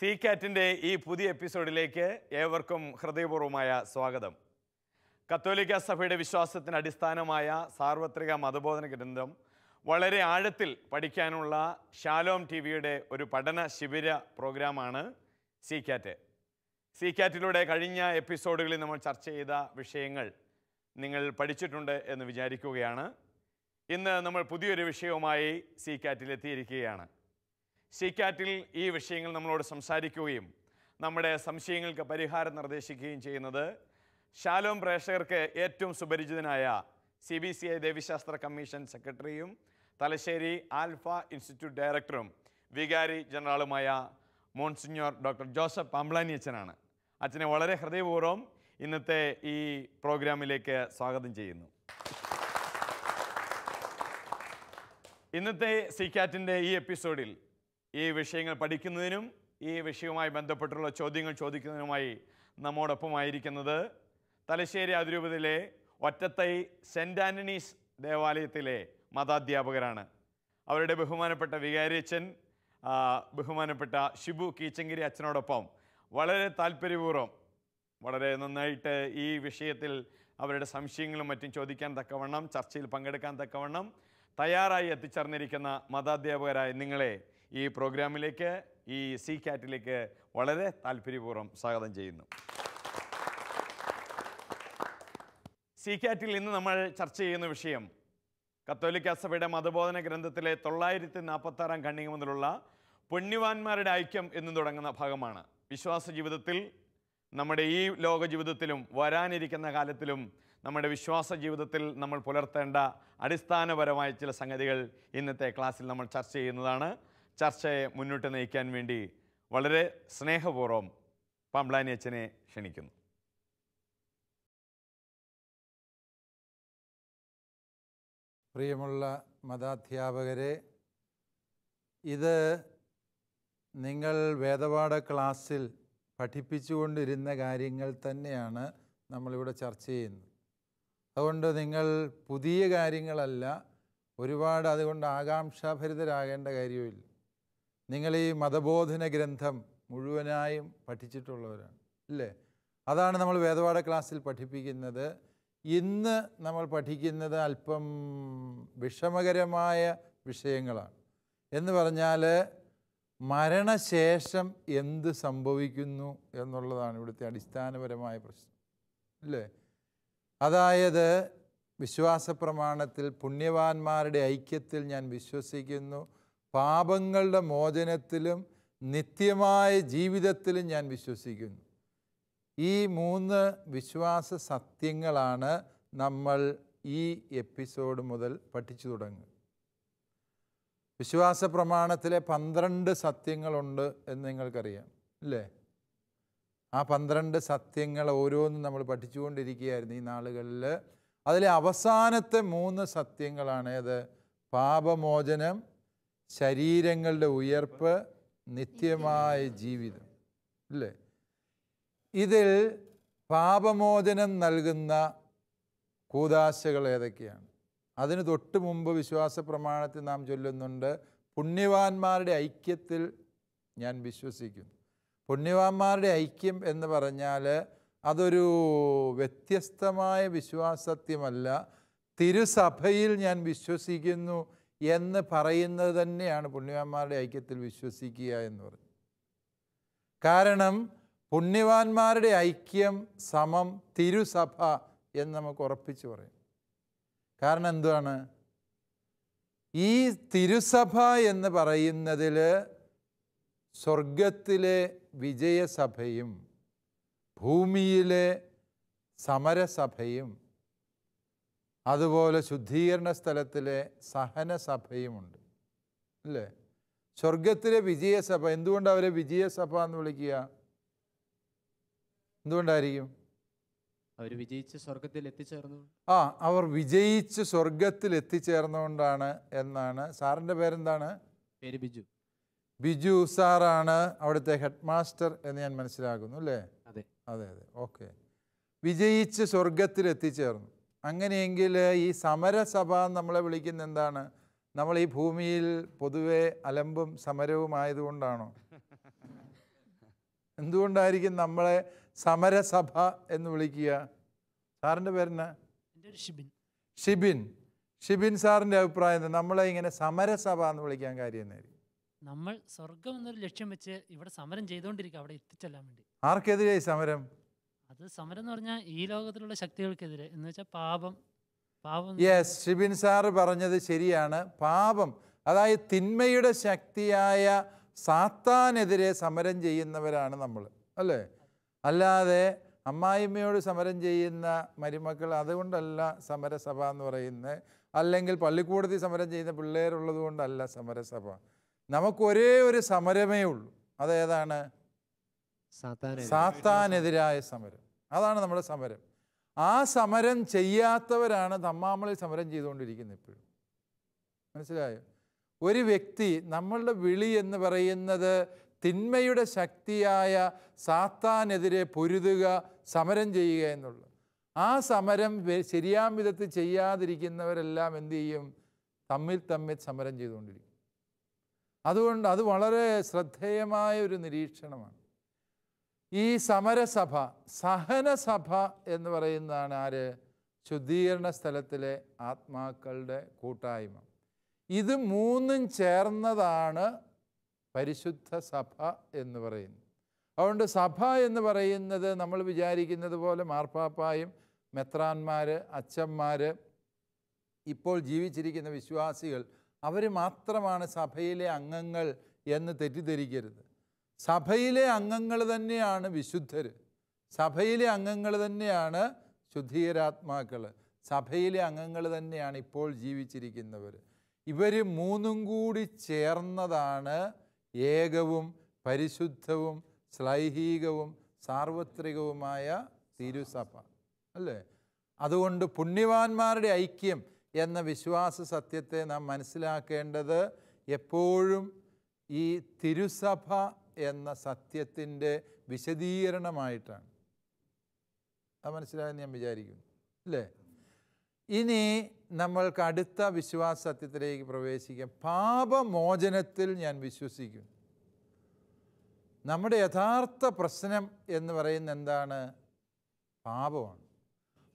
C കാറ്റിൻ്റെ ഈ പുതിയ എപ്പിസോഡിലേക്ക് ഏവർക്കും ഹൃദയപൂർവ്വമായ സ്വാഗതം. കത്തോലിക്ക സഭയുടെ വിശ്വാസത്തിന് അടിസ്ഥാനമായ സാർവത്രിക മതബോധന ഗ്രന്ഥം വളരെ ആഴത്തിൽ പഠിക്കാനുള്ള ഷാലോം ടിവിയുടെ ഒരു പഠന ശിബിര പ്രോഗ്രാമാണ് സി കാറ്റ്. സി കാറ്റിലൂടെ കഴിഞ്ഞ എപ്പിസോഡുകളിൽ നമ്മൾ ചർച്ച ചെയ്ത വിഷയങ്ങൾ നിങ്ങൾ പഠിച്ചിട്ടുണ്ട് എന്ന് വിചാരിക്കുകയാണ്. ഇന്ന് നമ്മൾ പുതിയൊരു വിഷയവുമായി സി കാറ്റിലെത്തിയിരിക്കുകയാണ്. സി കാറ്റിൽ ഈ വിഷയങ്ങൾ നമ്മളോട് സംസാരിക്കുകയും നമ്മുടെ സംശയങ്ങൾക്ക് പരിഹാരം നിർദ്ദേശിക്കുകയും ചെയ്യുന്നത് ഷാലോം പ്രേക്ഷകർക്ക് ഏറ്റവും സുപരിചിതനായ CBCI ദേവീശാസ്ത്ര കമ്മീഷൻ സെക്രട്ടറിയും തലശ്ശേരി ആൽഫ ഇൻസ്റ്റിറ്റ്യൂട്ട് ഡയറക്ടറും വികാരി ജനറലുമായ മോൺസിഞ്ഞോർ ഡോക്ടർ ജോസഫ് പാംബ്ലാനി അച്ഛനാണ്. അച്ഛനെ വളരെ ഹൃദയപൂർവ്വം ഇന്നത്തെ ഈ പ്രോഗ്രാമിലേക്ക് സ്വാഗതം ചെയ്യുന്നു. ഇന്നത്തെ സി കാറ്റിൻ്റെ ഈ എപ്പിസോഡിൽ ഈ വിഷയങ്ങൾ പഠിക്കുന്നതിനും ഈ വിഷയവുമായി ബന്ധപ്പെട്ടുള്ള ചോദ്യങ്ങൾ ചോദിക്കുന്നതിനുമായി നമ്മോടൊപ്പമായിരിക്കുന്നത് തലശ്ശേരി അതിരൂപതയിലെ ഒറ്റത്തൈ സെൻറ്റ് ആൻ്റണീസ് ദേവാലയത്തിലെ മതാധ്യാപകരാണ്. അവരുടെ ബഹുമാനപ്പെട്ട വികാരിയച്ഛൻ ബഹുമാനപ്പെട്ട ഷിബു കീച്ചങ്കിരി അച്ഛനോടൊപ്പം വളരെ താല്പര്യപൂർവ്വം വളരെ നന്നായിട്ട് ഈ വിഷയത്തിൽ അവരുടെ സംശയങ്ങളും മറ്റും ചോദിക്കാൻ തക്കവണ്ണം ചർച്ചയിൽ പങ്കെടുക്കാൻ തക്കവണ്ണം തയ്യാറായി എത്തിച്ചേർന്നിരിക്കുന്ന മതാധ്യാപകരായ നിങ്ങളെ ഈ പ്രോഗ്രാമിലേക്ക് ഈ സി കാറ്റിലേക്ക് വളരെ താല്പര്യപൂർവ്വം സ്വാഗതം ചെയ്യുന്നു. സി കാറ്റിൽ ഇന്ന് നമ്മൾ ചർച്ച ചെയ്യുന്ന വിഷയം കത്തോലിക്ക സഭയുടെ മതബോധന ഗ്രന്ഥത്തിലെ 946 ഖണ്ഡിക മുതലുള്ള പുണ്യവാന്മാരുടെ ഐക്യം എന്ന് തുടങ്ങുന്ന ഭാഗമാണ്. വിശ്വാസ ജീവിതത്തിൽ നമ്മുടെ ഈ ലോക ജീവിതത്തിലും വരാനിരിക്കുന്ന കാലത്തിലും നമ്മുടെ വിശ്വാസ ജീവിതത്തിൽ നമ്മൾ പുലർത്തേണ്ട അടിസ്ഥാനപരമായ ചില സംഗതികൾ ഇന്നത്തെ ക്ലാസ്സിൽ നമ്മൾ ചർച്ച ചെയ്യുന്നതാണ്. ചർച്ചയെ മുന്നോട്ട് നയിക്കാൻ വേണ്ടി വളരെ സ്നേഹപൂർവ്വം പാംബ്ലാനി അച്ഛനെ ക്ഷണിക്കുന്നു. പ്രിയമുള്ള മതാധ്യാപകരെ, ഇത് നിങ്ങൾ വേദപാഠ ക്ലാസ്സിൽ പഠിപ്പിച്ചുകൊണ്ടിരുന്ന കാര്യങ്ങൾ തന്നെയാണ് നമ്മളിവിടെ ചർച്ച ചെയ്യുന്നത്. അതുകൊണ്ട് നിങ്ങൾ പുതിയ കാര്യങ്ങളല്ല, ഒരുപാട് അതുകൊണ്ട് ആകാംക്ഷാഭരിതരാകേണ്ട കാര്യമില്ല. നിങ്ങൾ ഈ മതബോധന ഗ്രന്ഥം മുഴുവനായും പഠിച്ചിട്ടുള്ളവരാണ് അല്ലേ? അതാണ് നമ്മൾ വേദപാഠ ക്ലാസ്സിൽ പഠിപ്പിക്കുന്നത്. ഇന്ന് നമ്മൾ പഠിക്കുന്നത് അല്പം വിഷമകരമായ വിഷയങ്ങളാണ്. എന്ന് പറഞ്ഞാൽ മരണശേഷം എന്ത് സംഭവിക്കുന്നു എന്നുള്ളതാണ് ഇവിടുത്തെ അടിസ്ഥാനപരമായ പ്രശ്നം അല്ലേ? അതായത് വിശ്വാസ പ്രമാണത്തിൽ പുണ്യവാന്മാരുടെ ഐക്യത്തിൽ ഞാൻ വിശ്വസിക്കുന്നു, പാപങ്ങളുടെ മോചനത്തിലും നിത്യമായ ജീവിതത്തിലും ഞാൻ വിശ്വസിക്കുന്നു. ഈ 3 വിശ്വാസ സത്യങ്ങളാണ് നമ്മൾ ഈ എപ്പിസോഡ് മുതൽ പഠിച്ചു തുടങ്ങുക. വിശ്വാസ പ്രമാണത്തിലെ 12 സത്യങ്ങളുണ്ട് എന്ന് നിങ്ങൾക്കറിയാം അല്ലേ? ആ 12 സത്യങ്ങൾ ഓരോന്നും നമ്മൾ പഠിച്ചുകൊണ്ടിരിക്കുകയായിരുന്നു ഈ നാളുകളിൽ. അതിലെ അവസാനത്തെ 3 സത്യങ്ങളാണ് ഏത്? പാപമോചനം, ശരീരങ്ങളുടെ ഉയർപ്പ്, നിത്യമായ ജീവിതം അല്ലേ? ഇതിൽ പാപമോചനം നൽകുന്ന കൂദാശകൾ ഏതൊക്കെയാണ്? അതിന് തൊട്ട് മുമ്പ് വിശ്വാസ പ്രമാണത്തിൽ നാം ചൊല്ലുന്നുണ്ട്, പുണ്യവാന്മാരുടെ ഐക്യത്തിൽ ഞാൻ വിശ്വസിക്കുന്നു. പുണ്യവാന്മാരുടെ ഐക്യം എന്ന് പറഞ്ഞാൽ അതൊരു വ്യത്യസ്തമായ വിശ്വാസത്യമല്ല, തിരുസഭയിൽ ഞാൻ വിശ്വസിക്കുന്നു എന്ന് പറയുന്നത് തന്നെയാണ് പുണ്യവാന്മാരുടെ ഐക്യത്തിൽ വിശ്വസിക്കുക എന്ന് പറയും. കാരണം പുണ്യവാന്മാരുടെ ഐക്യം സമം തിരുസഭ എന്ന് നമുക്ക് ഉറപ്പിച്ച് പറയും. കാരണം എന്താണ്? ഈ തിരുസഭ എന്ന് പറയുന്നതിൽ സ്വർഗത്തിലെ വിജയസഭയും ഭൂമിയിലെ സമരസഭയും അതുപോലെ ശുദ്ധീകരണ സ്ഥലത്തിലെ സഹനസഭയുമുണ്ട് അല്ലേ? സ്വർഗത്തിലെ വിജയസഭ, എന്തുകൊണ്ടാണ് അവരെ വിജയസഭ എന്ന് വിളിക്കുക? എന്തുകൊണ്ടായിരിക്കും? അവർ വിജയിച്ച് സ്വർഗത്തിൽ എത്തിച്ചേർന്നു. അവർ വിജയിച്ച് സ്വർഗത്തിൽ എത്തിച്ചേർന്നുകൊണ്ടാണ് എന്നാണ്. സാറിൻ്റെ പേരെന്താണ്? പേര് ബിജു. ബിജു സാറാണ് അവിടുത്തെ ഹെഡ് മാസ്റ്റർ എന്ന് ഞാൻ മനസ്സിലാക്കുന്നു അല്ലേ? അതെ അതെ അതെ, ഓക്കെ. വിജയിച്ച് സ്വർഗത്തിൽ എത്തിച്ചേർന്നു. അങ്ങനെയെങ്കിൽ ഈ സമരസഭ നമ്മളെ വിളിക്കുന്ന എന്താണ്? നമ്മൾ ഈ ഭൂമിയിൽ പൊതുവെ അലമ്പും സമരവും ആയതുകൊണ്ടാണോ? എന്തുകൊണ്ടായിരിക്കും നമ്മളെ സമരസഭ എന്ന് വിളിക്കുക? സാറിൻ്റെ പേരെന്നാ? എൻ്റെ ഒരു ഷിബിൻ. ഷിബിൻ സാറിൻ്റെ അഭിപ്രായം എന്താ? നമ്മളെ ഇങ്ങനെ സമരസഭ എന്ന് വിളിക്കാൻ കാര്യം എന്നായിരിക്കും? നമ്മൾ സ്വർഗം എന്നൊരു ലക്ഷ്യം വെച്ച് ഇവിടെ സമരം ചെയ്തുകൊണ്ടിരിക്കുക, അവിടെ എത്തിച്ചെല്ലാൻ വേണ്ടി. ആർക്കെതിരെയായി സമരം? അത് സമരം എന്ന് പറഞ്ഞാൽ ഈ ലോകത്തിലുള്ള ശക്തികൾക്കെതിരെ, എന്ന് വെച്ചാൽ പാപം. യെസ്, ഷിബിൻ സാറ് പറഞ്ഞത് ശരിയാണ്. പാപം, അതായത് തിന്മയുടെ ശക്തിയായ സാത്താനെതിരെ സമരം ചെയ്യുന്നവരാണ് നമ്മൾ, അല്ലേ? അല്ലാതെ അമ്മായിമ്മയോട് സമരം ചെയ്യുന്ന മരുമക്കൾ, അതുകൊണ്ടല്ല സമരസഭ എന്ന് പറയുന്നത്. അല്ലെങ്കിൽ പള്ളിക്കൂടത്തിൽ സമരം ചെയ്യുന്ന പിള്ളേരുള്ളത് കൊണ്ടല്ല സമരസഭ. നമുക്ക് ഒരേ ഒരു സമരമേ ഉള്ളൂ. അതേതാണ്? സാത്താനെതിരായ സമരം. അതാണ് നമ്മുടെ സമരം. ആ സമരം ചെയ്യാത്തവരാണ് തമ്മാമളിൽ സമരം ചെയ്തുകൊണ്ടിരിക്കുന്നത് ഇപ്പോഴും. മനസ്സിലായോ? ഒരു വ്യക്തി, നമ്മളുടെ വിളി എന്ന് പറയുന്നത് തിന്മയുടെ ശക്തിയായ സാത്താനെതിരെ പൊരുതുക, സമരം ചെയ്യുക എന്നുള്ളത്. ആ സമരം ശരിയാം വിധത്തിൽ ചെയ്യാതിരിക്കുന്നവരെല്ലാം എന്തു ചെയ്യും? തമ്മിൽ സമരം ചെയ്തുകൊണ്ടിരിക്കും. അതുകൊണ്ട് അത് വളരെ ശ്രദ്ധേയമായ ഒരു നിരീക്ഷണമാണ്. ഈ സമരസഭ, സഹനസഭ എന്ന് പറയുന്നതാണ് ആര്? ശുദ്ധീകരണ സ്ഥലത്തിലെ ആത്മാക്കളുടെ കൂട്ടായ്മ. ഇത് മൂന്നും ചേർന്നതാണ് പരിശുദ്ധ സഭ എന്ന് പറയുന്നത്. അതുകൊണ്ട് സഭ എന്ന് പറയുന്നത് നമ്മൾ വിചാരിക്കുന്നത് പോലെ മാർപ്പാപ്പായും മെത്രാന്മാർ, അച്ചന്മാർ, ഇപ്പോൾ ജീവിച്ചിരിക്കുന്ന വിശ്വാസികൾ, അവർ മാത്രമാണ് സഭയിലെ അംഗങ്ങൾ എന്ന് തെറ്റിദ്ധരിക്കരുത്. സഭയിലെ അംഗങ്ങൾ തന്നെയാണ് വിശുദ്ധർ, സഭയിലെ അംഗങ്ങൾ തന്നെയാണ് ശുദ്ധീകരാത്മാക്കൾ, സഭയിലെ അംഗങ്ങൾ തന്നെയാണ് ഇപ്പോൾ ജീവിച്ചിരിക്കുന്നവർ. ഇവർ മൂന്നും കൂടി ചേർന്നതാണ് ഏകവും പരിശുദ്ധവും ശ്ലൈഹികവും സാർവത്രികവുമായ തിരുസഭ, അല്ലേ? അതുകൊണ്ട് പുണ്യവാന്മാരുടെ ഐക്യം എന്ന വിശ്വാസ സത്യത്തെ നാം മനസ്സിലാക്കേണ്ടത് എപ്പോഴും ഈ തിരുസഭ എന്ന സത്യത്തിൻ്റെ വിശദീകരണമായിട്ടാണ്. അത് മനസ്സിലായെന്ന് ഞാൻ വിചാരിക്കുന്നു, അല്ലേ? ഇനി നമ്മൾക്ക് അടുത്ത വിശ്വാസ സത്യത്തിലേക്ക് പ്രവേശിക്കാം. പാപമോചനത്തിൽ ഞാൻ വിശ്വസിക്കുന്നു. നമ്മുടെ യഥാർത്ഥ പ്രശ്നം എന്ന് പറയുന്നത് എന്താണ്? പാപമാണ്.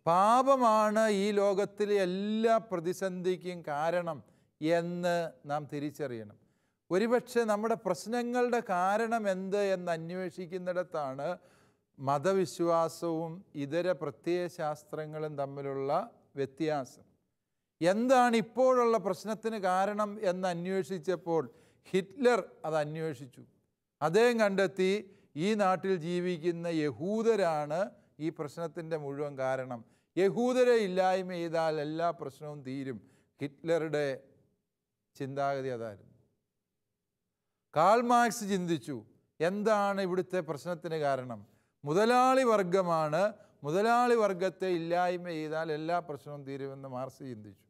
പാപമാണ് ഈ ലോകത്തിലെ എല്ലാ പ്രതിസന്ധിക്കും കാരണം എന്ന് നാം തിരിച്ചറിയണം. ഒരുപക്ഷെ നമ്മുടെ പ്രശ്നങ്ങളുടെ കാരണം എന്ത് എന്ന് അന്വേഷിക്കുന്നിടത്താണ് മതവിശ്വാസവും ഇതര പ്രത്യയശാസ്ത്രങ്ങളും തമ്മിലുള്ള വ്യത്യാസം. എന്താണ് ഇപ്പോഴുള്ള പ്രശ്നത്തിന് കാരണം എന്ന് അന്വേഷിച്ചപ്പോൾ ഹിറ്റ്ലർ അത് അന്വേഷിച്ചു. അദ്ദേഹം കണ്ടെത്തി ഈ നാട്ടിൽ ജീവിക്കുന്ന യഹൂദരാണ് ഈ പ്രശ്നത്തിൻ്റെ മുഴുവൻ കാരണം. യഹൂദരെ ഇല്ലായ്മ ചെയ്താൽ എല്ലാ പ്രശ്നവും തീരും. ഹിറ്റ്ലറുടെ ചിന്താഗതി അതായിരുന്നു. കാൾ മാർക്സ് ചിന്തിച്ചു, എന്താണ് ഇവിടുത്തെ പ്രശ്നത്തിന് കാരണം? മുതലാളി വർഗമാണ്. മുതലാളി വർഗത്തെ ഇല്ലായ്മ ചെയ്താൽ എല്ലാ പ്രശ്നവും തീരുമെന്ന് മാർക്സ് ചിന്തിച്ചു.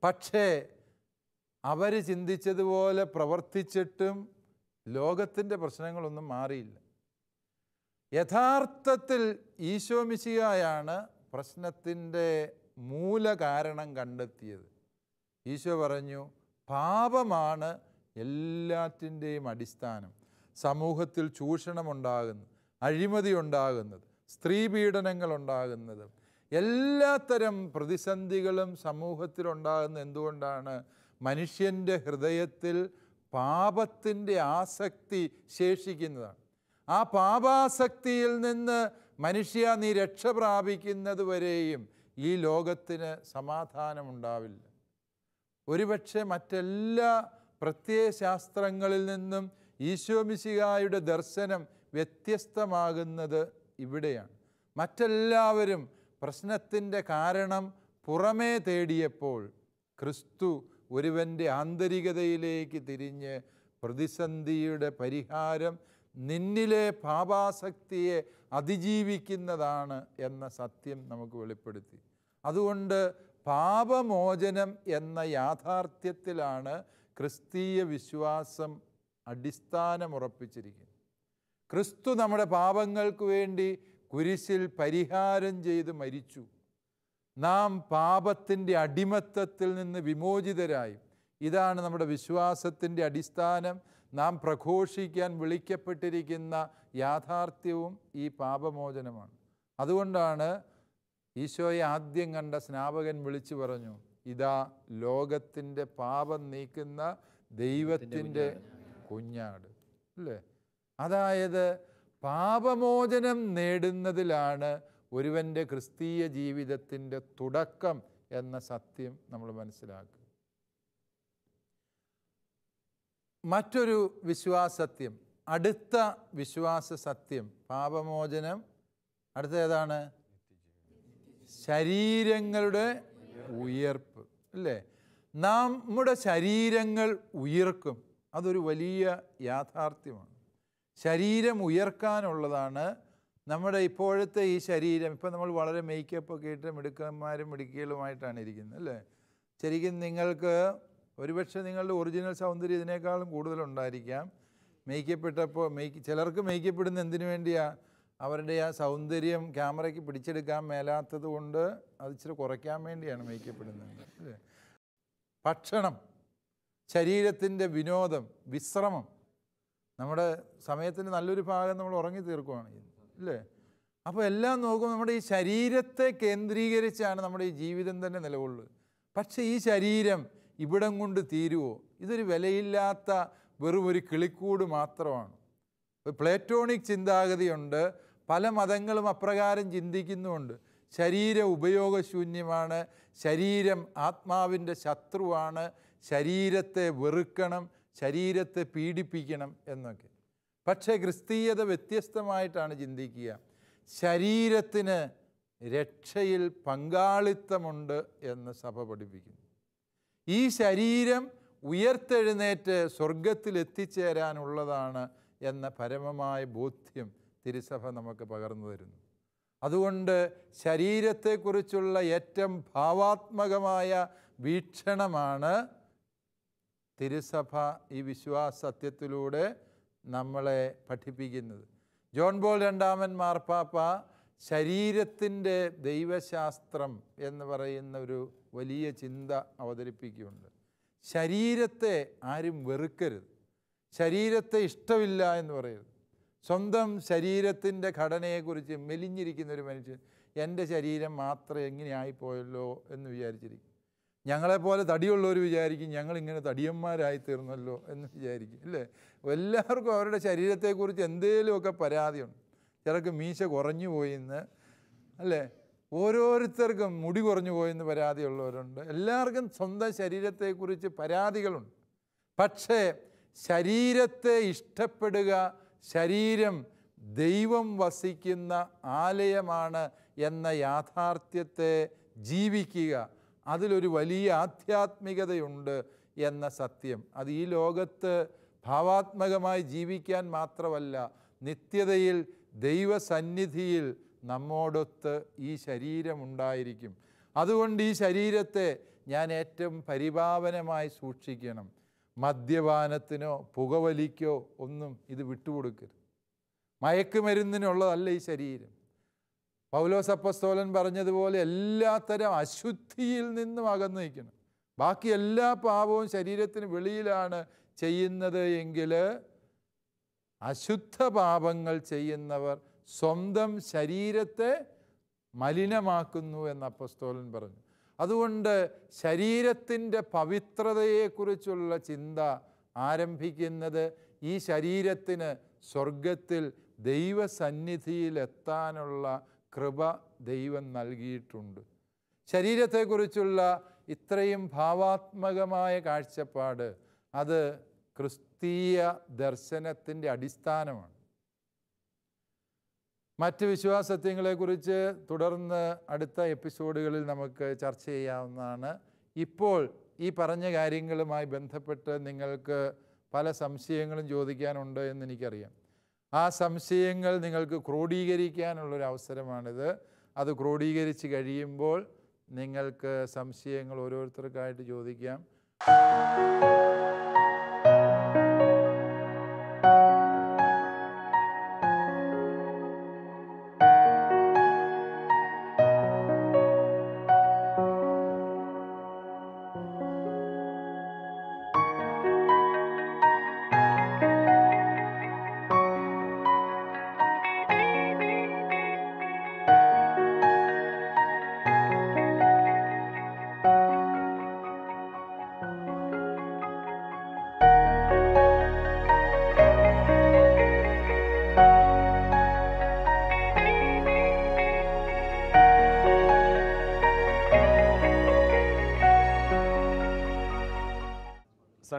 പക്ഷേ അവർ ചിന്തിച്ചതുപോലെ പ്രവർത്തിച്ചിട്ടും ലോകത്തിൻ്റെ പ്രശ്നങ്ങളൊന്നും മാറിയില്ല. യഥാർത്ഥത്തിൽ ഈശോ മിശിഹായാണ് പ്രശ്നത്തിൻ്റെ മൂലകാരണം കണ്ടെത്തിയത്. ഈശോ പറഞ്ഞു, പാപമാണ് എല്ലാറ്റിൻ്റെയും അടിസ്ഥാനം. സമൂഹത്തിൽ ചൂഷണമുണ്ടാകുന്നത്, അഴിമതി ഉണ്ടാകുന്നത്, സ്ത്രീപീഡനങ്ങൾ ഉണ്ടാകുന്നത്, എല്ലാത്തരം പ്രതിസന്ധികളും സമൂഹത്തിലുണ്ടാകുന്നത് എന്തുകൊണ്ടാണ്? മനുഷ്യൻ്റെ ഹൃദയത്തിൽ പാപത്തിൻ്റെ ആസക്തി ശേഷിക്കുന്നതാണ്. ആ പാപാസക്തിയിൽ നിന്ന് മനുഷ്യ നീ രക്ഷ പ്രാപിക്കുന്നത് വരെയും ഈ ലോകത്തിന് സമാധാനമുണ്ടാവില്ല. ഒരുപക്ഷെ മറ്റെല്ലാ പ്രത്യയശാസ്ത്രങ്ങളിൽ നിന്നും ഈശോ മിശിഹായുടെ ദർശനം വ്യത്യസ്തമാകുന്നത് ഇവിടെയാണ്. മറ്റെല്ലാവരും പ്രശ്നത്തിൻ്റെ കാരണം പുറമേ തേടിയപ്പോൾ ക്രിസ്തു ഒരുവൻ്റെ ആന്തരികതയിലേക്ക് തിരിഞ്ഞ് പ്രതിസന്ധിയുടെ പരിഹാരം നിന്നിലെ പാപാസക്തിയെ അതിജീവിക്കുന്നതാണ് എന്ന സത്യം നമുക്ക് വെളിപ്പെടുത്തി. അതുകൊണ്ട് പാപമോചനം എന്ന യാഥാർത്ഥ്യത്തിലാണ് ക്രിസ്തീയ വിശ്വാസം അടിസ്ഥാനമുറപ്പിച്ചിരിക്കുന്നത്. ക്രിസ്തു നമ്മുടെ പാപങ്ങൾക്ക് വേണ്ടി കുരിശിൽ പരിഹാരം ചെയ്ത് മരിച്ചു. നാം പാപത്തിൻ്റെ അടിമത്തത്തിൽ നിന്ന് വിമോചിതരായി. ഇതാണ് നമ്മുടെ വിശ്വാസത്തിൻ്റെ അടിസ്ഥാനം. നാം പ്രഘോഷിക്കാൻ വിളിക്കപ്പെട്ടിരിക്കുന്ന യാഥാർത്ഥ്യവും ഈ പാപമോചനമാണ്. അതുകൊണ്ടാണ് ഈശോയെ ആദ്യം കണ്ട സ്നാപകൻ വിളിച്ചു പറഞ്ഞു, ഇതാ ലോകത്തിൻ്റെ പാപം നീക്കുന്ന ദൈവത്തിൻ്റെ കുഞ്ഞാട്. അല്ലേ? അതായത് പാപമോചനം നേടുന്നതിലാണ് ഒരുവൻ്റെ ക്രിസ്തീയ ജീവിതത്തിൻ്റെ തുടക്കം എന്ന സത്യം നമ്മൾ മനസ്സിലാക്കുക. മറ്റൊരു വിശ്വാസത്യം, അടുത്ത വിശ്വാസ സത്യം, പാപമോചനം. അടുത്ത ഏതാണ്? ശരീരങ്ങളുടെ ഉയർപ്പ്. അല്ലേ? നമ്മുടെ ശരീരങ്ങൾ ഉയർക്കും. അതൊരു വലിയ യാഥാർത്ഥ്യമാണ്. ശരീരം ഉയർക്കാനുള്ളതാണ്. നമ്മുടെ ഇപ്പോഴത്തെ ഈ ശരീരം, ഇപ്പം നമ്മൾ വളരെ മേക്കപ്പൊക്കെ ഇട്ട് മിടുക്കന്മാരും മിടുക്കികളുമായിട്ടാണ് ഇരിക്കുന്നത്. അല്ലേ? ശരിക്കും നിങ്ങൾക്ക് ഒരുപക്ഷെ നിങ്ങളുടെ ഒറിജിനൽ സൗന്ദര്യം ഇതിനേക്കാളും കൂടുതലുണ്ടായിരിക്കാം. മേക്കപ്പിട്ടപ്പോൾ ചിലർക്ക് മേക്കപ്പിടുന്ന എന്തിനു വേണ്ടിയാണ്? അവരുടെ ആ സൗന്ദര്യം ക്യാമറയ്ക്ക് പിടിച്ചെടുക്കാൻ മേലാത്തത് കൊണ്ട് അത് ഇച്ചിരി കുറയ്ക്കാൻ വേണ്ടിയാണ് മേക്കപ്പിടുന്നത്. അല്ലേ? ഭക്ഷണം, ശരീരത്തിൻ്റെ വിനോദം, വിശ്രമം, നമ്മുടെ സമയത്തിൻ്റെ നല്ലൊരു ഭാഗം നമ്മൾ ഉറങ്ങി തീർക്കുകയാണ് ചെയ്യുന്നത്. അല്ലേ? അപ്പോൾ എല്ലാം നോക്കുമ്പോൾ നമ്മുടെ ഈ ശരീരത്തെ കേന്ദ്രീകരിച്ചാണ് നമ്മുടെ ഈ ജീവിതം തന്നെ നിലകൊള്ളുന്നത്. പക്ഷേ ഈ ശരീരം ഇവിടം കൊണ്ട് തീരുമോ? ഇതൊരു വിലയില്ലാത്ത വെറും ഒരു കിളിക്കൂട് മാത്രമാണ്. പ്ലേറ്റോണിക് ചിന്താഗതിയുണ്ട്. പല മതങ്ങളും അപ്രകാരം ചിന്തിക്കുന്നുമുണ്ട്. ശരീരം ഉപയോഗശൂന്യമാണ്, ശരീരം ആത്മാവിൻ്റെ ശത്രുവാണ്, ശരീരത്തെ വെറുക്കണം, ശരീരത്തെ പീഡിപ്പിക്കണം എന്നൊക്കെ. പക്ഷേ ക്രിസ്തീയത വ്യത്യസ്തമായിട്ടാണ് ചിന്തിക്കുക. ശരീരത്തിന് രക്ഷയിൽ പങ്കാളിത്തമുണ്ട് എന്ന് സഭ പഠിപ്പിക്കുന്നു. ഈ ശരീരം ഉയർത്തെഴുന്നേറ്റ് സ്വർഗത്തിൽ എത്തിച്ചേരാനുള്ളതാണ് എന്ന പരമമായ ബോധ്യം തിരുസഭ നമുക്ക് പകർന്നു തരുന്നു. അതുകൊണ്ട് ശരീരത്തെക്കുറിച്ചുള്ള ഏറ്റവും ഭാവാത്മകമായ വീക്ഷണമാണ് തിരുസഭ ഈ വിശ്വാസ സത്യത്തിലൂടെ നമ്മളെ പഠിപ്പിക്കുന്നത്. ജോൺ പോൾ രണ്ടാമൻ മാർപ്പാപ്പ ശരീരത്തിൻ്റെ ദൈവശാസ്ത്രം എന്ന് പറയുന്ന ഒരു വലിയ ചിന്ത അവതരിപ്പിക്കുന്നുണ്ട്. ശരീരത്തെ ആരും വെറുക്കരുത്, ശരീരത്തെ ഇഷ്ടമില്ല എന്ന് പറയരുത്. സ്വന്തം ശരീരത്തിൻ്റെ ഘടനയെക്കുറിച്ച് മെലിഞ്ഞിരിക്കുന്ന ഒരു മനുഷ്യൻ എൻ്റെ ശരീരം മാത്രം എങ്ങനെയായിപ്പോയല്ലോ എന്ന് വിചാരിച്ചിരിക്കും. ഞങ്ങളെപ്പോലെ തടിയുള്ളവർ വിചാരിക്കും ഞങ്ങളിങ്ങനെ തടിയന്മാരായി തീർന്നല്ലോ എന്ന് വിചാരിക്കും. അല്ലേ? എല്ലാവർക്കും അവരുടെ ശരീരത്തെക്കുറിച്ച് എന്തെങ്കിലുമൊക്കെ പരാതിയുണ്ട്. ചിലർക്ക് മീശ കുറഞ്ഞു പോയിന്ന്, അല്ലേ? ഓരോരുത്തർക്കും മുടി കുറഞ്ഞു പോയെന്ന് പരാതിയുള്ളവരുണ്ട്. എല്ലാവർക്കും സ്വന്തം ശരീരത്തെക്കുറിച്ച് പരാതികളുണ്ട്. പക്ഷേ ശരീരത്തെ ഇഷ്ടപ്പെടുക, ശരീരം ദൈവം വസിക്കുന്ന ആലയമാണ് എന്ന യാഥാർത്ഥ്യത്തെ ജീവിക്കുക, അതിലൊരു വലിയ ആധ്യാത്മികതയുണ്ട് എന്ന സത്യം. അത് ഈ ലോകത്ത് ഭാവാത്മകമായി ജീവിക്കാൻ മാത്രമല്ല, നിത്യതയിൽ ദൈവസന്നിധിയിൽ നമ്മോടൊത്ത് ഈ ശരീരമുണ്ടായിരിക്കും. അതുകൊണ്ട് ഈ ശരീരത്തെ ഞാൻ ഏറ്റവും പരിപാവനമായി സൂക്ഷിക്കണം. മദ്യപാനത്തിനോ പുകവലിക്കോ ഒന്നും ഇത് വിട്ടുകൊടുക്കരുത്. മയക്കുമരുന്നിനുള്ളതല്ല ഈ ശരീരം. പൗലോസ് അപ്പോസ്തലൻ പറഞ്ഞതുപോലെ എല്ലാത്തരം അശുദ്ധിയിൽ നിന്നും അകന്നു നിൽക്കണം. ബാക്കി എല്ലാ പാപവും ശരീരത്തിന് വെളിയിലാണ് ചെയ്യുന്നത് എങ്കിൽ അശുദ്ധ പാപങ്ങൾ ചെയ്യുന്നവർ സ്വന്തം ശരീരത്തെ മലിനമാക്കുന്നു എന്ന് അപ്പോസ്തലൻ പറഞ്ഞു. അതുകൊണ്ട് ശരീരത്തിൻ്റെ പവിത്രതയെക്കുറിച്ചുള്ള ചിന്ത ആരംഭിക്കുന്നത് ഈ ശരീരത്തിന് സ്വർഗത്തിൽ ദൈവസന്നിധിയിലെത്താനുള്ള കൃപ ദൈവം നൽകിയിട്ടുണ്ട്. ശരീരത്തെക്കുറിച്ചുള്ള ഇത്രയും ഭാവാത്മകമായ കാഴ്ചപ്പാട് അത് ക്രിസ്തീയ ദർശനത്തിൻ്റെ അടിസ്ഥാനമാണ്. മറ്റ് വിശ്വാസത്യങ്ങളെക്കുറിച്ച് തുടർന്ന് അടുത്ത എപ്പിസോഡുകളിൽ നമുക്ക് ചർച്ച ചെയ്യാവുന്നതാണ്. ഇപ്പോൾ ഈ പറഞ്ഞ കാര്യങ്ങളുമായി ബന്ധപ്പെട്ട് നിങ്ങൾക്ക് പല സംശയങ്ങളും ചോദിക്കാനുണ്ട് എന്നെനിക്കറിയാം. ആ സംശയങ്ങൾ നിങ്ങൾക്ക് ക്രോഡീകരിക്കാനുള്ളൊരു അവസരമാണിത്. അത് ക്രോഡീകരിച്ച് കഴിയുമ്പോൾ നിങ്ങൾക്ക് സംശയങ്ങൾ ഓരോരുത്തർക്കായിട്ട് ചോദിക്കാം.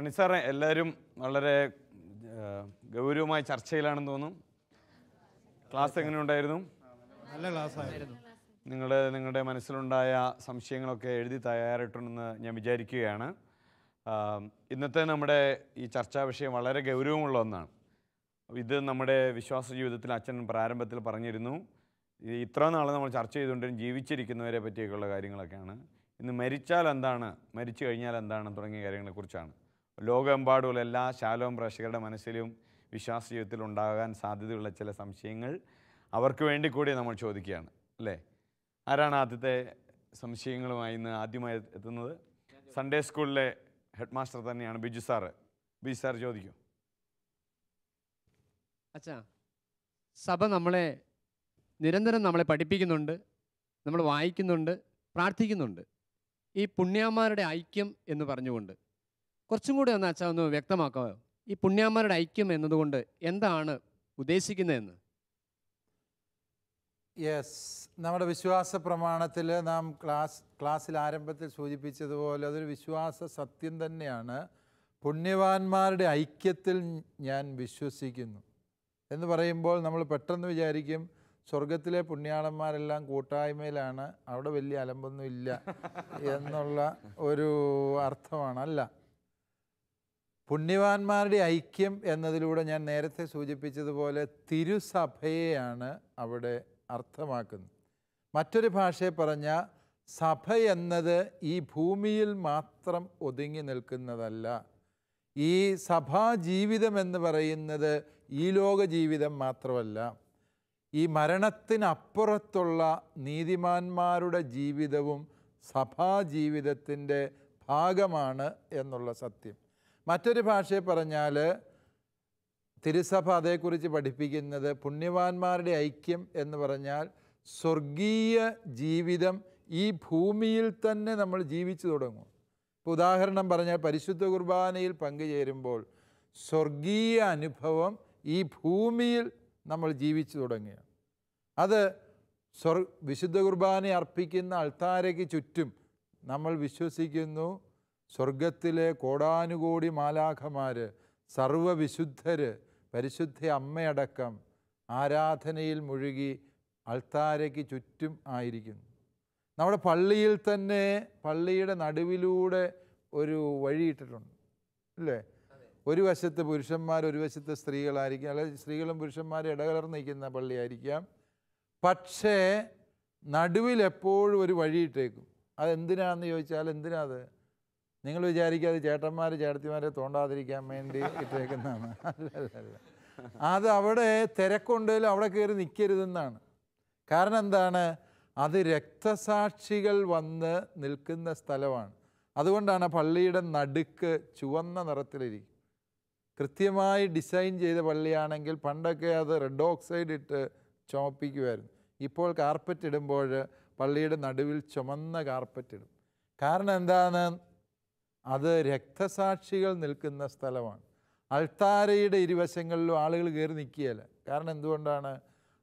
സണ്ണി സാറേ, എല്ലാവരും വളരെ ഗൗരവമായ ചർച്ചയിലാണെന്ന് തോന്നുന്നു. ക്ലാസ് എങ്ങനെയുണ്ടായിരുന്നു? നല്ല ക്ലാസ് ആയിരുന്നു. നിങ്ങളുടെ മനസ്സിലുണ്ടായ സംശയങ്ങളൊക്കെ എഴുതി തയ്യാറായിട്ടുണ്ടെന്ന് ഞാൻ വിചാരിക്കുകയാണ്. ഇന്നത്തെ നമ്മുടെ ഈ ചർച്ചാ വിഷയം വളരെ ഗൗരവമുള്ള ഒന്നാണ്. ഇത് നമ്മുടെ വിശ്വാസ ജീവിതത്തിൽ അച്ഛൻ പ്രാരംഭത്തിൽ പറഞ്ഞിരുന്നു. ഇത്ര നാൾ നമ്മൾ ചർച്ച ചെയ്തുകൊണ്ടിരും ജീവിച്ചിരിക്കുന്നവരെ പറ്റിയൊക്കെയുള്ള കാര്യങ്ങളൊക്കെയാണ്. ഇന്ന് മരിച്ചാൽ എന്താണ്, മരിച്ചു കഴിഞ്ഞാൽ എന്താണ് തുടങ്ങിയ കാര്യങ്ങളെക്കുറിച്ചാണ്. ലോകമെമ്പാടുമുള്ള എല്ലാ ശാലോം പ്രേക്ഷകരുടെ മനസ്സിലും വിശ്വാസ ജീവിതത്തിൽ ഉണ്ടാകാൻ സാധ്യതയുള്ള ചില സംശയങ്ങൾ അവർക്ക് വേണ്ടി കൂടി നമ്മൾ ചോദിക്കുകയാണ്, അല്ലേ? ആരാണ് ആദ്യത്തെ സംശയങ്ങളുമായി ഇന്ന് ആദ്യമായി എത്തുന്നത്? സൺഡേ സ്കൂളിലെ ഹെഡ് മാസ്റ്റർ തന്നെയാണ് ബിജു സാറ്. ബിജു സാർ ചോദിക്കും. അച്ഛാ, സഭ നിരന്തരം നമ്മളെ പഠിപ്പിക്കുന്നുണ്ട്, നമ്മൾ വായിക്കുന്നുണ്ട്, പ്രാർത്ഥിക്കുന്നുണ്ട്. ഈ പുണ്യാന്മാരുടെ ഐക്യം എന്ന് പറഞ്ഞുകൊണ്ട് കുറച്ചും കൂടി ഒന്ന് അച്ഛാ ഒന്ന് വ്യക്തമാക്കാമോ? ഈ പുണ്യാന്മാരുടെ ഐക്യം എന്നതുകൊണ്ട് എന്താണ് ഉദ്ദേശിക്കുന്നതെന്ന്? യെസ്, നമ്മുടെ വിശ്വാസ പ്രമാണത്തിൽ നാം ക്ലാസ്സിൽ ആരംഭത്തിൽ സൂചിപ്പിച്ചതുപോലെ അതൊരു വിശ്വാസ സത്യം തന്നെയാണ്. പുണ്യവാന്മാരുടെ ഐക്യത്തിൽ ഞാൻ വിശ്വസിക്കുന്നു എന്ന് പറയുമ്പോൾ നമ്മൾ പെട്ടെന്ന് വിചാരിക്കും സ്വർഗത്തിലെ പുണ്യാളന്മാരെല്ലാം കൂട്ടായ്മയിലാണ്, അവിടെ വലിയ അലമ്പൊന്നും ഇല്ല എന്നുള്ള ഒരു അർത്ഥമാണ്. അല്ല, പുണ്യവാന്മാരുടെ ഐക്യം എന്നതിലൂടെ ഞാൻ നേരത്തെ സൂചിപ്പിച്ചതുപോലെ തിരുസഭയെയാണ് അവിടെ അർത്ഥമാക്കുന്നത്. മറ്റൊരു ഭാഷയിൽ പറഞ്ഞാൽ സഭ എന്നത് ഈ ഭൂമിയിൽ മാത്രം ഒതുങ്ങി നിൽക്കുന്നതല്ല. ഈ സഭാ ജീവിതം എന്ന് പറയുന്നത് ഈ ലോക ജീവിതം മാത്രമല്ല, ഈ മരണത്തിനപ്പുറത്തുള്ള നീതിമാന്മാരുടെ ജീവിതവും സഭാ ജീവിതത്തിൻ്റെ ഭാഗമാണ് എന്നുള്ള സത്യം. മറ്റൊരു ഭാഷയിൽ പറഞ്ഞാൽ തിരുസഭ അതേക്കുറിച്ച് പഠിപ്പിക്കുന്നത് പുണ്യവാന്മാരുടെ ഐക്യം എന്ന് പറഞ്ഞാൽ സ്വർഗീയ ജീവിതം ഈ ഭൂമിയിൽ തന്നെ നമ്മൾ ജീവിച്ചു തുടങ്ങും. ഇപ്പോൾ ഉദാഹരണം പറഞ്ഞാൽ പരിശുദ്ധ കുർബാനയിൽ പങ്കുചേരുമ്പോൾ സ്വർഗീയ അനുഭവം ഈ ഭൂമിയിൽ നമ്മൾ ജീവിച്ചു തുടങ്ങുകയാണ്. അത് വിശുദ്ധ കുർബാന അർപ്പിക്കുന്ന അൾത്താരയ്ക്ക് ചുറ്റും നമ്മൾ വിശ്വസിക്കുന്നു സ്വർഗത്തിലെ കോടാനുകോടി മാലാഖമാർ, സർവ്വവിശുദ്ധർ, പരിശുദ്ധ അമ്മയടക്കം ആരാധനയിൽ മുഴുകി അൾത്താരയ്ക്ക് ചുറ്റും ആയിരിക്കുന്നു. നമ്മുടെ പള്ളിയിൽ തന്നെ പള്ളിയുടെ നടുവിലൂടെ ഒരു വഴിയിട്ടിട്ടുണ്ട്, അല്ലേ? ഒരു വശത്ത് പുരുഷന്മാർ, ഒരു വശത്ത് സ്ത്രീകളായിരിക്കും, അല്ലെങ്കിൽ സ്ത്രീകളും പുരുഷന്മാരും ഇടകലർന്ന് നിൽക്കുന്ന പള്ളിയായിരിക്കാം. പക്ഷേ നടുവിൽ എപ്പോഴും ഒരു വഴിയിട്ടേക്കും. അതെന്തിനാണെന്ന് ചോദിച്ചാൽ എന്തിനാ അത്? നിങ്ങൾ വിചാരിക്കാതെ ചേട്ടന്മാർ ചേട്ടത്തിമാരെ തോണ്ടാതിരിക്കാൻ വേണ്ടി ഇട്ടേക്കുന്നതാണ്. അല്ലല്ല, അത് അവിടെ തിരക്കുണ്ടെങ്കിലും അവിടെ കയറി നിൽക്കരുതെന്നാണ്. കാരണം എന്താണ്? അത് രക്തസാക്ഷികൾ വന്ന് നിൽക്കുന്ന സ്ഥലമാണ്. അതുകൊണ്ടാണ് പള്ളിയുടെ നടുക്ക് ചുവന്ന നിറത്തിലിരിക്കും. കൃത്യമായി ഡിസൈൻ ചെയ്ത പള്ളിയാണെങ്കിൽ പണ്ടൊക്കെ അത് റെഡ് ഓക്സൈഡ് ഇട്ട് ചുമപ്പിക്കുമായിരുന്നു. ഇപ്പോൾ കാർപ്പറ്റ് ഇടുമ്പോൾ പള്ളിയുടെ നടുവിൽ ചുമന്ന കാർപ്പറ്റ് ഇടും. കാരണം എന്താണ്? അത് രക്തസാക്ഷികൾ നിൽക്കുന്ന സ്ഥലമാണ്. അൾത്താരയുടെ ഇരുവശങ്ങളിലും ആളുകൾ കയറി നിൽക്കുകയില്ല. കാരണം എന്തുകൊണ്ടാണ്?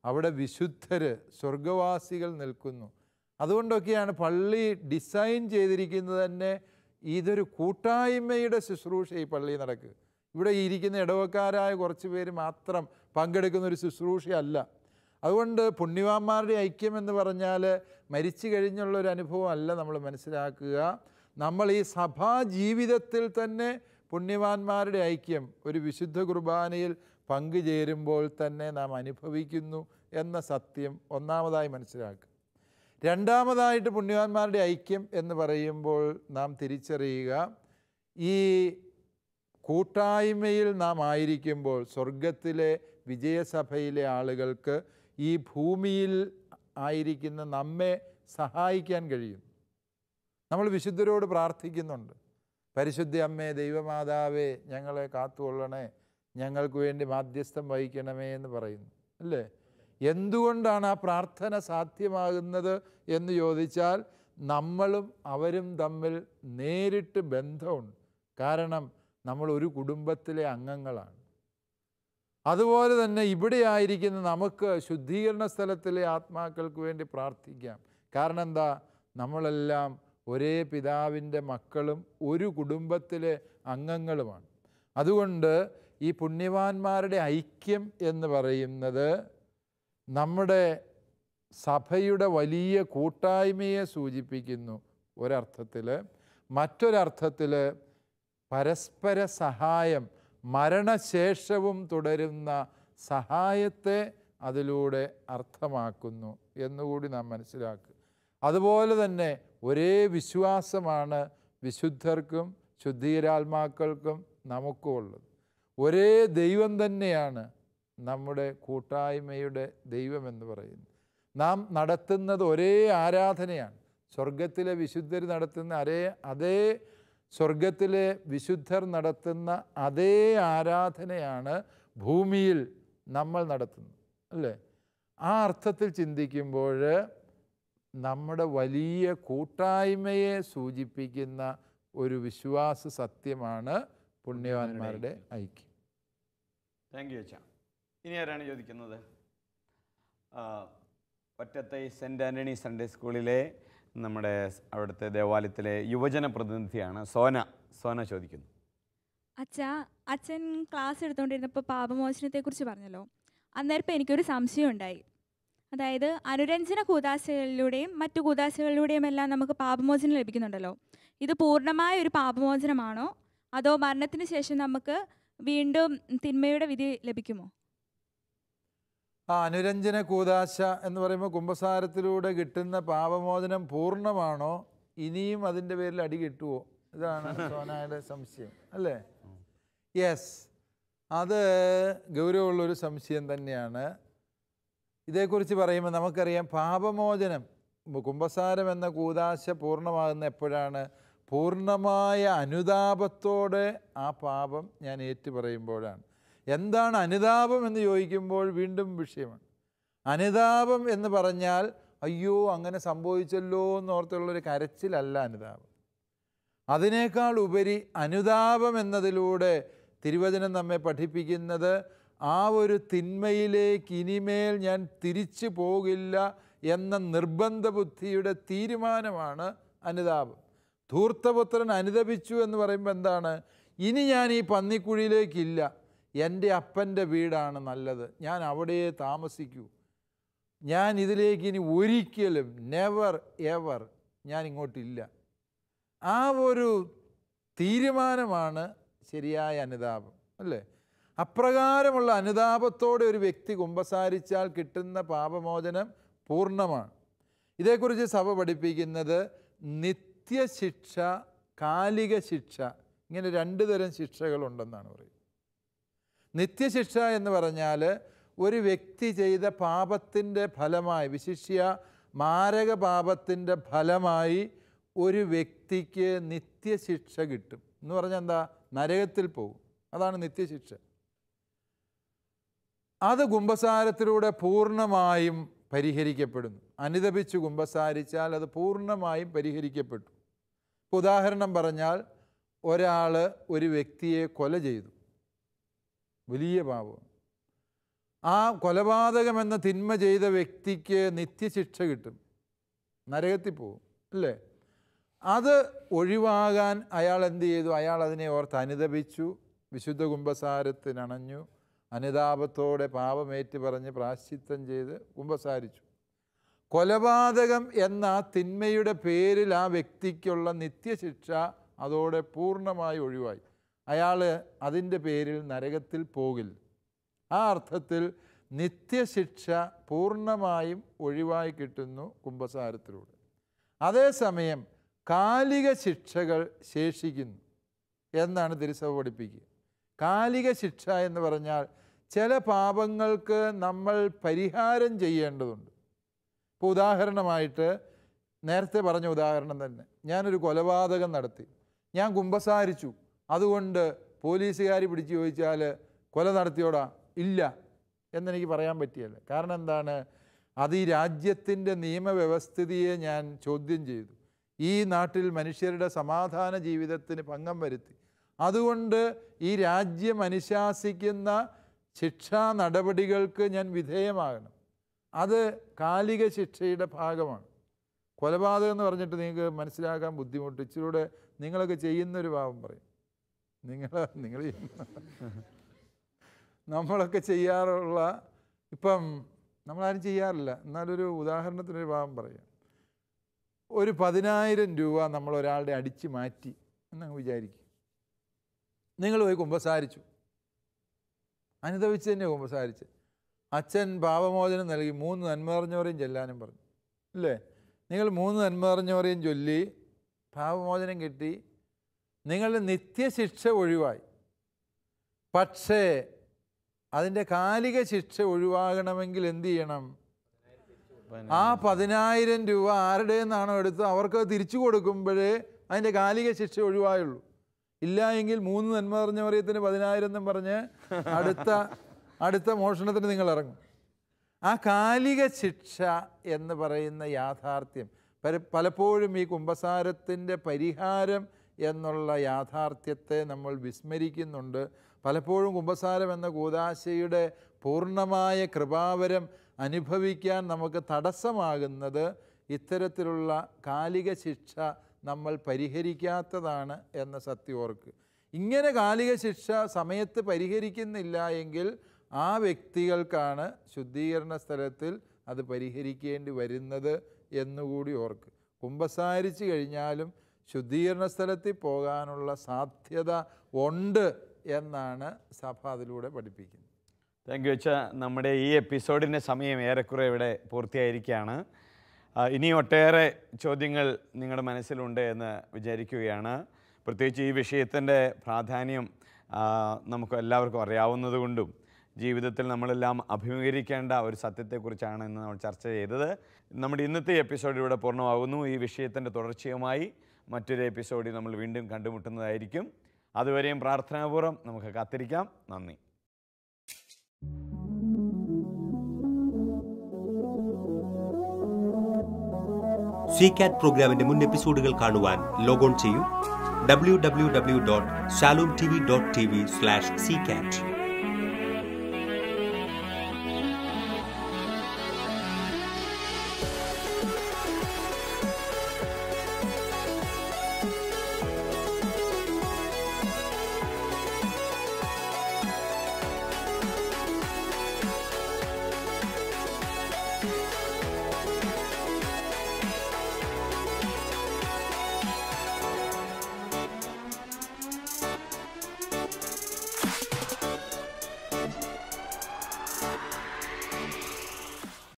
അവിടെ വിശുദ്ധർ, സ്വർഗവാസികൾ നിൽക്കുന്നു. അതുകൊണ്ടൊക്കെയാണ് പള്ളി ഡിസൈൻ ചെയ്തിരിക്കുന്നത് തന്നെ. ഇതൊരു കൂട്ടായ്മയുടെ ശുശ്രൂഷ ഈ പള്ളി നടക്കുക. ഇവിടെ ഇരിക്കുന്ന ഇടവക്കാരായ കുറച്ച് പേര് മാത്രം പങ്കെടുക്കുന്ന ഒരു ശുശ്രൂഷയല്ല. അതുകൊണ്ട് പുണ്യവാന്മാരുടെ ഐക്യം എന്ന് പറഞ്ഞാൽ മരിച്ചു കഴിഞ്ഞുള്ളൊരു അനുഭവം അല്ല നമ്മൾ മനസ്സിലാക്കുക. നമ്മൾ ഈ സഭാ ജീവിതത്തിൽ തന്നെ പുണ്യവാന്മാരുടെ ഐക്യം ഒരു വിശുദ്ധ കുർബാനയിൽ പങ്കുചേരുമ്പോൾ തന്നെ നാം അനുഭവിക്കുന്നു എന്ന സത്യം ഒന്നാമതായി മനസ്സിലാക്കുക. രണ്ടാമതായിട്ട് പുണ്യവാന്മാരുടെ ഐക്യം എന്ന് പറയുമ്പോൾ നാം തിരിച്ചറിയുക, ഈ കൂട്ടായ്മയിൽ നാം ആയിരിക്കുമ്പോൾ സ്വർഗത്തിലെ വിജയസഭയിലെ ആളുകൾക്ക് ഈ ഭൂമിയിൽ ആയിരിക്കുന്ന നമ്മെ സഹായിക്കാൻ കഴിയും. നമ്മൾ വിശുദ്ധരോട് പ്രാർത്ഥിക്കുന്നുണ്ട്, പരിശുദ്ധ അമ്മേ, ദൈവമാതാവേ, ഞങ്ങളെ കാത്തുകൊള്ളണേ, ഞങ്ങൾക്ക് വേണ്ടി മാധ്യസ്ഥം വഹിക്കണമേ എന്ന് പറയുന്നു, അല്ലേ? എന്തുകൊണ്ടാണ് ആ പ്രാർത്ഥന സാധ്യമാകുന്നത് എന്ന് ചോദിച്ചാൽ നമ്മളും അവരും തമ്മിൽ നേരിട്ട് ബന്ധമുണ്ട്. കാരണം നമ്മൾ ഒരു കുടുംബത്തിലെ അംഗങ്ങളാണ്. അതുപോലെ തന്നെ ഇവിടെ ആയിരിക്കുന്ന നമുക്ക് ശുദ്ധീകരണ സ്ഥലത്തിലെ ആത്മാക്കൾക്ക് വേണ്ടി പ്രാർത്ഥിക്കാം. കാരണം എന്താ? നമ്മളെല്ലാം ഒരേ പിതാവിൻ്റെ മക്കളും ഒരു കുടുംബത്തിലെ അംഗങ്ങളുമാണ്. അതുകൊണ്ട് ഈ പുണ്യവാന്മാരുടെ ഐക്യം എന്ന് പറയുന്നത് നമ്മുടെ സഭയുടെ വലിയ കൂട്ടായ്മയെ സൂചിപ്പിക്കുന്നു ഒരർത്ഥത്തിൽ. മറ്റൊരർത്ഥത്തിൽ പരസ്പര സഹായം, മരണശേഷവും തുടരുന്ന സഹായത്തെ അതിലൂടെ അർത്ഥമാക്കുന്നു എന്നുകൂടി നാം മനസ്സിലാക്കുക. അതുപോലെ തന്നെ ഒരേ വിശ്വാസമാണ് വിശുദ്ധർക്കും ശുദ്ധീകരാത്മാക്കൾക്കും നമുക്കും ഉള്ളത്. ഒരേ ദൈവം തന്നെയാണ് നമ്മുടെ കൂട്ടായ്മയുടെ ദൈവമെന്ന് പറയുന്നത്. നാം നടത്തുന്നത് ഒരേ ആരാധനയാണ്. സ്വർഗത്തിലെ വിശുദ്ധർ നടത്തുന്ന അതേ സ്വർഗത്തിലെ വിശുദ്ധർ നടത്തുന്ന അതേ ആരാധനയാണ് ഭൂമിയിൽ നമ്മൾ നടത്തുന്നത്, അല്ലേ? ആ അർത്ഥത്തിൽ ചിന്തിക്കുമ്പോൾ നമ്മുടെ വലിയ കൂട്ടായ്മയെ സൂചിപ്പിക്കുന്ന ഒരു വിശ്വാസ സത്യമാണ് പുണ്യവാന്മാരുടെ ഐക്യം. താങ്ക് യു അച്ഛാ. ഇനി ആരാണ് ചോദിക്കുന്നത്? ഒറ്റത്തൈ സെൻറ്റ് ആൻ്റണി സൺഡേ സ്കൂളിലെ നമ്മുടെ അവിടുത്തെ ദേവാലയത്തിലെ യുവജന പ്രതിനിധിയാണ് സോന ചോദിക്കുന്നു. അച്ഛൻ ക്ലാസ് എടുത്തുകൊണ്ടിരുന്നപ്പോൾ പാപമോചനത്തെക്കുറിച്ച് പറഞ്ഞല്ലോ. അന്നേരം എനിക്കൊരു സംശയം ഉണ്ടായി. അതായത് അനുരഞ്ജന കൂദാശകളിലൂടെയും മറ്റു കൂദാശകളിലൂടെയും എല്ലാം നമുക്ക് പാപമോചനം ലഭിക്കുന്നുണ്ടല്ലോ. ഇത് പൂർണ്ണമായ ഒരു പാപമോചനമാണോ, അതോ മരണത്തിന് ശേഷം നമുക്ക് വീണ്ടും തിന്മയുടെ വിധി ലഭിക്കുമോ? അനുരഞ്ജന കൂദാശ എന്ന് പറയുമ്പോൾ കുമ്പസാരത്തിലൂടെ കിട്ടുന്ന പാപമോചനം പൂർണ്ണമാണോ, ഇനിയും അതിൻ്റെ പേരിൽ അടി കിട്ടുമോ? ഇതാണ് സോനയുടെ സംശയം, അല്ലേ? യെസ്, അത് ഗൗരവമുള്ളൊരു സംശയം തന്നെയാണ്. ഇതേക്കുറിച്ച് പറയുമ്പോൾ നമുക്കറിയാം, പാപമോചനം, കുമ്പസാരം എന്ന കൂദാശ പൂർണ്ണമാകുന്ന എപ്പോഴാണ്? പൂർണ്ണമായ അനുതാപത്തോടെ ആ പാപം ഞാൻ ഏറ്റു പറയുമ്പോഴാണ്. എന്താണ് അനുതാപം എന്ന് ചോദിക്കുമ്പോൾ വീണ്ടും വിഷയമാണ്. അനുതാപം എന്ന് പറഞ്ഞാൽ അയ്യോ അങ്ങനെ സംഭവിച്ചല്ലോ എന്നോർത്തുള്ളൊരു കരച്ചിലല്ല അനുതാപം. അതിനേക്കാൾ ഉപരി അനുതാപം എന്നതിലൂടെ തിരുവചനം നമ്മെ പഠിപ്പിക്കുന്നത് ആ ഒരു തിന്മയിലേക്ക് ഇനിമേൽ ഞാൻ തിരിച്ചു പോകില്ല എന്ന നിർബന്ധ ബുദ്ധിയുടെ തീരുമാനമാണ് അനുതാപം. ധൂർത്തപുത്രൻ അനുതപിച്ചു എന്ന് പറയുമ്പോൾ എന്താണ്? ഇനി ഞാൻ ഈ പന്നിക്കുഴിയിലേക്കില്ല, എൻ്റെ അപ്പൻ്റെ വീടാണ് നല്ലത്, ഞാൻ അവിടെ താമസിക്കൂ, ഞാൻ ഇതിലേക്ക് ഇനി ഒരിക്കലും നെവർ എവർ ഞാൻ ഇങ്ങോട്ടില്ല. ആ ഒരു തീരുമാനമാണ് ശരിയായ അനുതാപം, അല്ലേ? അപ്രകാരമുള്ള അനുതാപത്തോടെ ഒരു വ്യക്തി കുമ്പസാരിച്ചാൽ കിട്ടുന്ന പാപമോചനം പൂർണ്ണമാണ്. ഇതേക്കുറിച്ച് സഭ പഠിപ്പിക്കുന്നത് നിത്യശിക്ഷ, കാലിക ശിക്ഷ, ഇങ്ങനെ രണ്ട് തരം ശിക്ഷകളുണ്ടെന്നാണ് പറയുന്നത്. നിത്യശിക്ഷ എന്ന് പറഞ്ഞാൽ ഒരു വ്യക്തി ചെയ്ത പാപത്തിൻ്റെ ഫലമായി, വിശിഷ്യ മാരക പാപത്തിൻ്റെ ഫലമായി ഒരു വ്യക്തിക്ക് നിത്യശിക്ഷ കിട്ടും എന്ന് പറഞ്ഞാൽ എന്താ? നരകത്തിൽ പോകും. അതാണ് നിത്യശിക്ഷ. അത് കുമ്പസാരത്തിലൂടെ പൂർണ്ണമായും പരിഹരിക്കപ്പെടുന്നു. അനുതപിച്ച് കുമ്പസാരിച്ചാൽ അത് പൂർണ്ണമായും പരിഹരിക്കപ്പെട്ടു. ഉദാഹരണം പറഞ്ഞാൽ, ഒരാൾ ഒരു വ്യക്തിയെ കൊല ചെയ്തു, വലിയ പാപം. ആ കൊലപാതകമെന്ന തിന്മ ചെയ്ത വ്യക്തിക്ക് നിത്യശിക്ഷ കിട്ടും, നരകത്തിൽ പോകും, അല്ലേ? അത് ഒഴിവാകാൻ അയാൾ എന്ത് ചെയ്തു? അയാൾ അതിനെ ഓർത്ത് അനുതപിച്ചു, വിശുദ്ധ കുമ്പസാരത്തിനണഞ്ഞു, അനുതാപത്തോടെ പാപമേറ്റ് പറഞ്ഞ് പ്രാശ്ചിത്തം ചെയ്ത് കുമ്പസാരിച്ചു. കൊലപാതകം എന്ന തിന്മയുടെ പേരിൽ ആ വ്യക്തിക്കുള്ള നിത്യശിക്ഷ അതോടെ പൂർണ്ണമായി ഒഴിവായി. അയാൾ അതിൻ്റെ പേരിൽ നരകത്തിൽ പോകില്ല. ആ അർത്ഥത്തിൽ നിത്യശിക്ഷ പൂർണ്ണമായും ഒഴിവായി കിട്ടുന്നു കുമ്പസാരത്തിലൂടെ. അതേസമയം കാലിക ശിക്ഷകൾ ശേഷിക്കുന്നു എന്നാണ് തിരുസഭ പഠിപ്പിക്കുക. കാലിക ശിക്ഷ എന്ന് പറഞ്ഞാൽ ചില പാപങ്ങൾക്ക് നമ്മൾ പരിഹാരം ചെയ്യേണ്ടതുണ്ട്. ഇപ്പോൾ ഉദാഹരണമായിട്ട് നേരത്തെ പറഞ്ഞ ഉദാഹരണം തന്നെ, ഞാനൊരു കൊലപാതകം നടത്തി, ഞാൻ കുമ്പസാരിച്ചു, അതുകൊണ്ട് പോലീസുകാർ പിടിച്ച് ചോദിച്ചാൽ കൊല നടത്തിയോടാ? ഇല്ല എന്നെനിക്ക് പറയാൻ പറ്റിയല്ല. കാരണം എന്താണ്? അത് ഈ രാജ്യത്തിൻ്റെ നിയമവ്യവസ്ഥിതിയെ ഞാൻ ചോദ്യം ചെയ്തു, ഈ നാട്ടിൽ മനുഷ്യരുടെ സമാധാന ജീവിതത്തിന് ഭംഗം വരുത്തി. അതുകൊണ്ട് ഈ രാജ്യം അനുശാസിക്കുന്ന ശിക്ഷാ നടപടികൾക്ക് ഞാൻ വിധേയമാകണം. അത് കാലിക ശിക്ഷയുടെ ഭാഗമാണ്. കൊലപാതകം എന്ന് പറഞ്ഞിട്ട് നിങ്ങൾക്ക് മനസ്സിലാക്കാൻ ബുദ്ധിമുട്ട്. ഇച്ചിലൂടെ നിങ്ങളൊക്കെ ചെയ്യുന്നൊരു പാപം പറയും. നിങ്ങൾ നമ്മളൊക്കെ ചെയ്യാറുള്ള, ഇപ്പം നമ്മളാരും ചെയ്യാറില്ല, എന്നാലൊരു ഉദാഹരണത്തിനൊരു പാപം പറയാം. ഒരു 10,000 രൂപ നമ്മൾ ഒരാളുടെ അടിച്ച് മാറ്റി എന്നങ്ങ് വിചാരിക്കും. നിങ്ങൾ പോയി കുമ്പസാരിച്ചു, അനുദവിച്ച് തന്നെ കുമ്പസാരിച്ച്, അച്ഛൻ പാപമോചനം നൽകി 3 നന്മ നിറഞ്ഞവരെയും ചെല്ലാനും പറഞ്ഞു, ഇല്ലേ? നിങ്ങൾ 3 നന്മ നിറഞ്ഞവരെയും ചൊല്ലി പാപമോചനം കിട്ടി, നിങ്ങളുടെ നിത്യശിക്ഷ ഒഴിവായി. പക്ഷേ അതിൻ്റെ കാലിക ശിക്ഷ ഒഴിവാകണമെങ്കിൽ എന്ത് ചെയ്യണം? ആ 10,000 രൂപ ആരുടെ നിന്നാണോ എടുത്ത് അവർക്ക് തിരിച്ചു കൊടുക്കുമ്പോഴേ അതിൻ്റെ കാലിക ശിക്ഷ ഒഴിവായുള്ളൂ. ഇല്ല എങ്കിൽ 3 നന്മ നിറഞ്ഞ മറിയത്തിന് 10,000 എന്നും പറഞ്ഞ് അടുത്ത മോഷണത്തിന് നിങ്ങൾ ഇറങ്ങും. ആ കാലിക ശിക്ഷ എന്ന് പറയുന്ന യാഥാർത്ഥ്യം പലപ്പോഴും ഈ കുമ്പസാരത്തിൻ്റെ പരിഹാരം എന്നുള്ള യാഥാർത്ഥ്യത്തെ നമ്മൾ വിസ്മരിക്കുന്നുണ്ട്. പലപ്പോഴും കുമ്പസാരം എന്ന കൂദാശയുടെ പൂർണ്ണമായ കൃപാവരം അനുഭവിക്കാൻ നമുക്ക് തടസ്സമാകുന്നത് ഇത്തരത്തിലുള്ള കാലിക ശിക്ഷ നമ്മൾ പരിഹരിക്കാത്തതാണ് എന്ന സത്യം ഓർക്ക്. ഇങ്ങനെ കാലിക ശിക്ഷ സമയത്ത് പരിഹരിക്കുന്നില്ല എങ്കിൽ ആ വ്യക്തികൾക്കാണ് ശുദ്ധീകരണ സ്ഥലത്തിൽ അത് പരിഹരിക്കേണ്ടി വരുന്നത് എന്നുകൂടി ഓർക്ക്. കുമ്പസാരിച്ച് കഴിഞ്ഞാലും ശുദ്ധീകരണ സ്ഥലത്തിൽ പോകാനുള്ള സാധ്യത ഉണ്ട് എന്നാണ് സഭ അതിലൂടെ പഠിപ്പിക്കുന്നത്. താങ്ക് യു അച്ഛാ. നമ്മുടെ ഈ എപ്പിസോഡിൻ്റെ സമയം ഏറെക്കുറെ ഇവിടെ പൂർത്തിയായിരിക്കുകയാണ്. ഇനി ഒട്ടേറെ ചോദ്യങ്ങൾ നിങ്ങളുടെ മനസ്സിലുണ്ട് എന്ന് വിചാരിക്കുകയാണ്. പ്രത്യേകിച്ച് ഈ വിഷയത്തിൻ്റെ പ്രാധാന്യം നമുക്ക് എല്ലാവർക്കും അറിയാവുന്നതുകൊണ്ടും ജീവിതത്തിൽ നമ്മളെല്ലാം അഭിമുഖീകരിക്കേണ്ട ഒരു സത്യത്തെക്കുറിച്ചാണ് ഇന്ന് നമ്മൾ ചർച്ച ചെയ്തത്. നമ്മുടെ ഇന്നത്തെ എപ്പിസോഡ് ഇവിടെ പൂർണ്ണമാകുന്നു. ഈ വിഷയത്തിൻ്റെ തുടർച്ചയുമായി മറ്റൊരു എപ്പിസോഡിൽ നമ്മൾ വീണ്ടും കണ്ടുമുട്ടുന്നതായിരിക്കും. അതുവരെയും പ്രാർത്ഥനാപൂർവ്വം നമുക്ക് കാത്തിരിക്കാം. നന്ദി. CCAT പ്രോഗ്രാമിന്റെ മുൻ എപ്പിസോഡുകൾ കാണുവാൻ ലോഗോൺ ചെയ്യൂ www.shalomtv.tv/ccat.